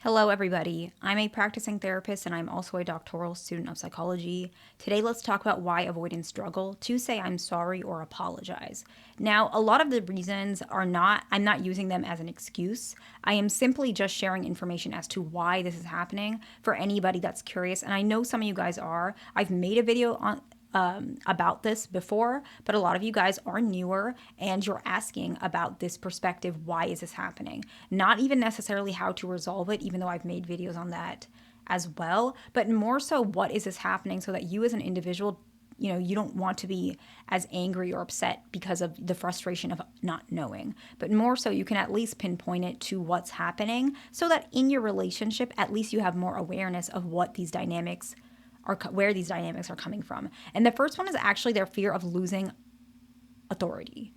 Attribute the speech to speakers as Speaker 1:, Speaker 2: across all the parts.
Speaker 1: Hello, everybody. I'm a practicing therapist and I'm also a doctoral student of psychology. Today, let's talk about why avoidants struggle to say I'm sorry or apologize. Now, a lot of the reasons I'm not using them as an excuse. I am simply just sharing information as to why this is happening for anybody that's curious. And I know some of you guys are. I've made a video about this before, but a lot of you guys are newer and you're asking about this perspective. Why is this happening? Not even necessarily how to resolve it, even though I've made videos on that as well, but more so what is this happening so that you as an individual, you don't want to be as angry or upset because of the frustration of not knowing, but more so you can at least pinpoint it to what's happening so that in your relationship, at least you have more awareness of what these dynamics where these dynamics are coming from. And the first one is actually their fear of losing authority.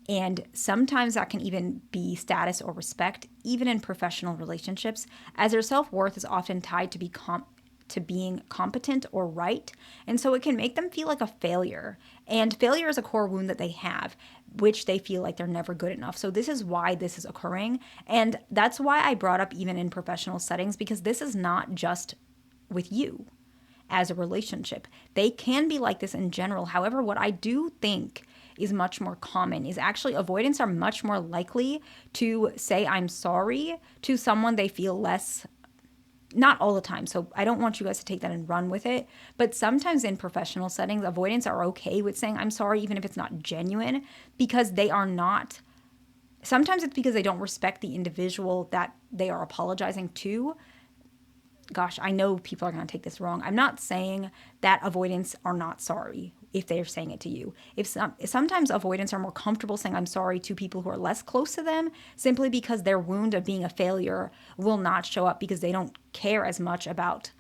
Speaker 1: And sometimes that can even be status or respect, even in professional relationships, as their self-worth is often tied to being competent or right. And so it can make them feel like a failure. And failure is a core wound that they have, which they feel like they're never good enough. So this is why this is occurring. And that's why I brought up even in professional settings, because this is not just with you as a relationship. They can be like this in general. However, what I do think is much more common is actually avoidants are much more likely to say I'm sorry to someone they feel less, not all the time. So I don't want you guys to take that and run with it. But sometimes in professional settings, avoidants are okay with saying I'm sorry, even if it's not genuine, because they are not. Sometimes it's because they don't respect the individual that they are apologizing to. Gosh, I know people are going to take this wrong. I'm not saying that avoidants are not sorry if they're saying it to you. Sometimes avoidants are more comfortable saying I'm sorry to people who are less close to them, simply because their wound of being a failure will not show up because they don't care as much about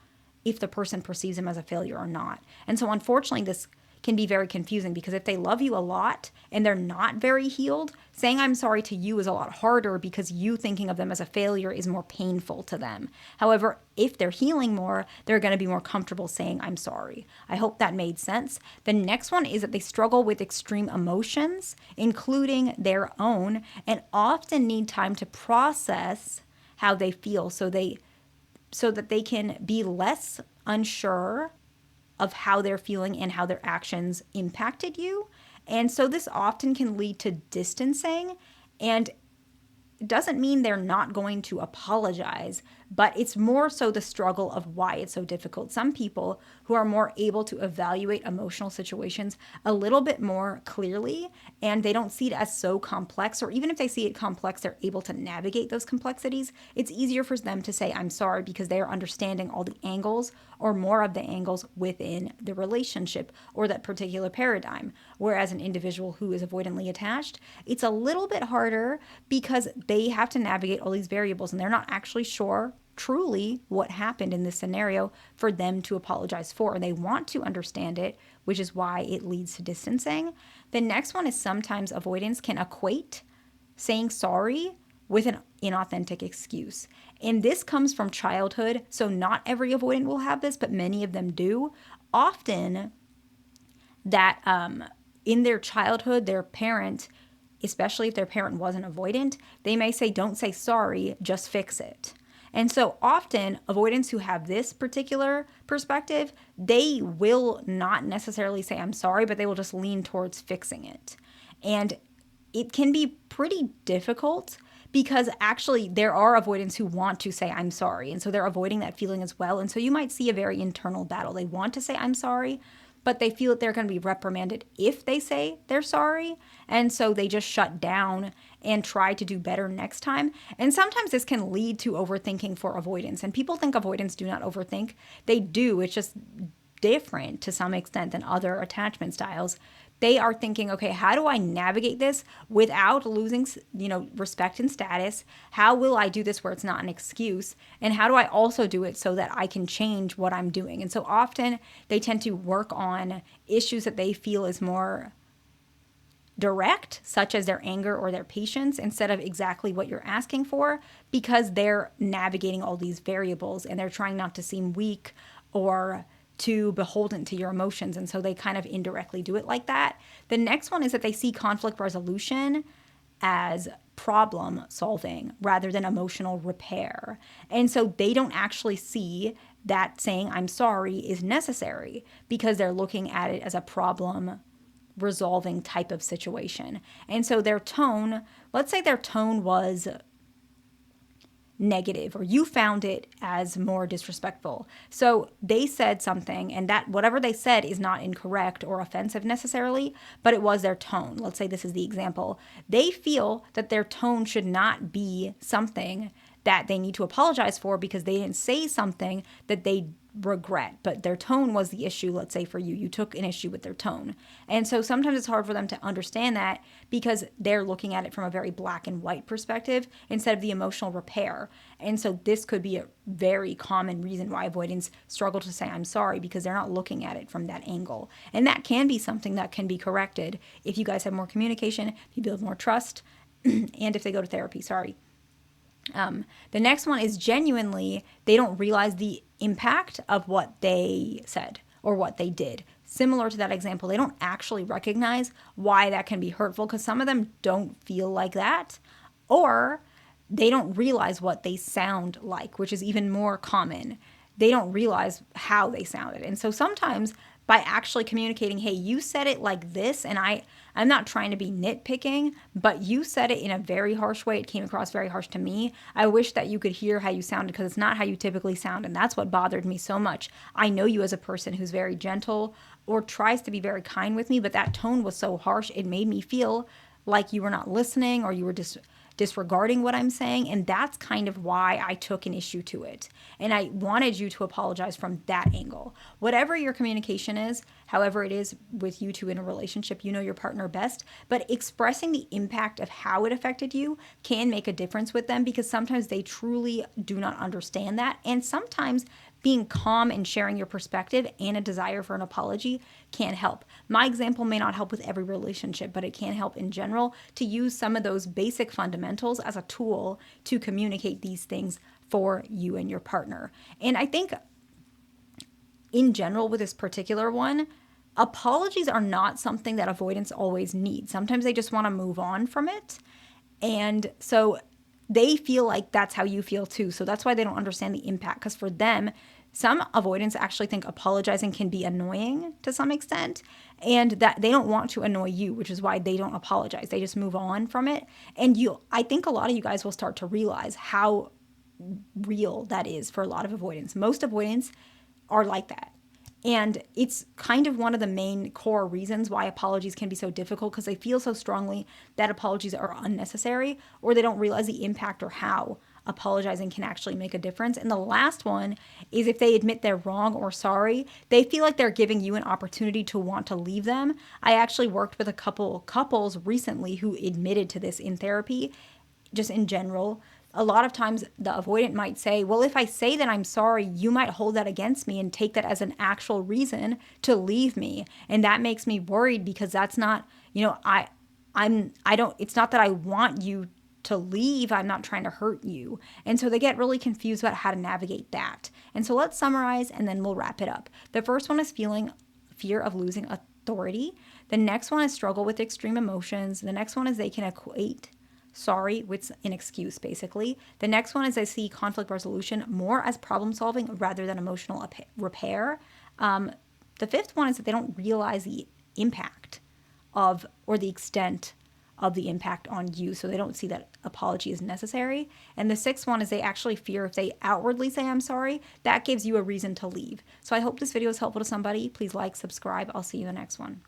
Speaker 1: if the person perceives them as a failure or not. And so unfortunately, this can be very confusing because if they love you a lot and they're not very healed, saying I'm sorry to you is a lot harder because you thinking of them as a failure is more painful to them. However, if they're healing more, they're going to be more comfortable saying I'm sorry. I hope that made sense. The next one is that they struggle with extreme emotions, including their own, and often need time to process how they feel so that they can be less unsure of how they're feeling and how their actions impacted you. And so this often can lead to distancing, and it doesn't mean they're not going to apologize, but it's more so the struggle of why it's so difficult. Some people who are more able to evaluate emotional situations a little bit more clearly, and they don't see it as so complex, or even if they see it complex, they're able to navigate those complexities. It's easier for them to say, I'm sorry, because they're understanding all the angles or more of the angles within the relationship or that particular paradigm. Whereas an individual who is avoidantly attached, it's a little bit harder because they have to navigate all these variables and they're not actually sure truly what happened in this scenario for them to apologize for. And they want to understand it, which is why it leads to distancing. The next one is sometimes avoidants can equate saying sorry with an inauthentic excuse. And this comes from childhood. So not every avoidant will have this, but many of them do. Often that in their childhood, their parent, especially if their parent wasn't avoidant, they may say, don't say sorry, just fix it. And so often avoidants who have this particular perspective, they will not necessarily say, I'm sorry, but they will just lean towards fixing it. And it can be pretty difficult because actually there are avoidants who want to say, I'm sorry. And so they're avoiding that feeling as well. And so you might see a very internal battle. They want to say, I'm sorry, but they feel that they're going to be reprimanded if they say they're sorry. And so they just shut down and try to do better next time. And sometimes this can lead to overthinking for avoidance. And people think avoidants do not overthink. They do. It's just different to some extent than other attachment styles. They are thinking, okay, how do I navigate this without losing, respect and status? How will I do this where it's not an excuse? And how do I also do it so that I can change what I'm doing? And so often they tend to work on issues that they feel is more direct, such as their anger or their patience, instead of exactly what you're asking for, because they're navigating all these variables and they're trying not to seem weak or too beholden to your emotions. And so they kind of indirectly do it like that. The next one is that they see conflict resolution as problem solving rather than emotional repair. And so they don't actually see that saying I'm sorry is necessary because they're looking at it as a problem resolving type of situation. And so their tone, let's say their tone was negative or you found it as more disrespectful. So they said something and that whatever they said is not incorrect or offensive necessarily, but it was their tone. Let's say this is the example. They feel that their tone should not be something that they need to apologize for because they didn't say something that they regret, but their tone was the issue. Let's say for you, you took an issue with their tone. And so sometimes it's hard for them to understand that because they're looking at it from a very black and white perspective instead of the emotional repair. And so this could be a very common reason why avoidants struggle to say I'm sorry because they're not looking at it from that angle. And that can be something that can be corrected if you guys have more communication, if you build more trust, and if they go to therapy. The next one is genuinely, they don't realize the impact of what they said or what they did. Similar to that example, they don't actually recognize why that can be hurtful because some of them don't feel like that, or they don't realize what they sound like, which is even more common. They don't realize how they sounded. And so sometimes by actually communicating, hey, you said it like this, and I'm not trying to be nitpicking, but you said it in a very harsh way. It came across very harsh to me. I wish that you could hear how you sounded because it's not how you typically sound, and that's what bothered me so much. I know you as a person who's very gentle or tries to be very kind with me, but that tone was so harsh, it made me feel like you were not listening or you were disregarding what I'm saying. And that's kind of why I took an issue to it. And I wanted you to apologize from that angle. Whatever your communication is, however it is with you two in a relationship, you know your partner best, but expressing the impact of how it affected you can make a difference with them because sometimes they truly do not understand that. And sometimes being calm and sharing your perspective and a desire for an apology can help. My example may not help with every relationship, but it can help in general to use some of those basic fundamentals as a tool to communicate these things for you and your partner. And I think in general with this particular one, apologies are not something that avoidants always need. Sometimes they just want to move on from it. And so they feel like that's how you feel too. So that's why they don't understand the impact. Because for them, some avoidants actually think apologizing can be annoying to some extent, and that they don't want to annoy you, which is why they don't apologize. They just move on from it. And I think a lot of you guys will start to realize how real that is for a lot of avoidants. Most avoidants are like that. And it's kind of one of the main core reasons why apologies can be so difficult because they feel so strongly that apologies are unnecessary or they don't realize the impact or how apologizing can actually make a difference. And the last one is if they admit they're wrong or sorry, they feel like they're giving you an opportunity to want to leave them. I actually worked with a couple couples recently who admitted to this in therapy, just in general. A lot of times the avoidant might say, well, if I say that I'm sorry, you might hold that against me and take that as an actual reason to leave me. And that makes me worried because that's not, it's not that I want you to leave. I'm not trying to hurt you. And so they get really confused about how to navigate that. And so let's summarize and then we'll wrap it up. The first one is feeling fear of losing authority. The next one is struggle with extreme emotions. The next one is they can equate sorry with an excuse, basically. The next one is they see conflict resolution more as problem solving rather than emotional repair. The fifth one is that they don't realize the impact of or the extent of the impact on you, so they don't see that apology is necessary. And the sixth one is they actually fear if they outwardly say I'm sorry, that gives you a reason to leave. So I hope this video is helpful to somebody. Please like, subscribe. I'll see you in the next one.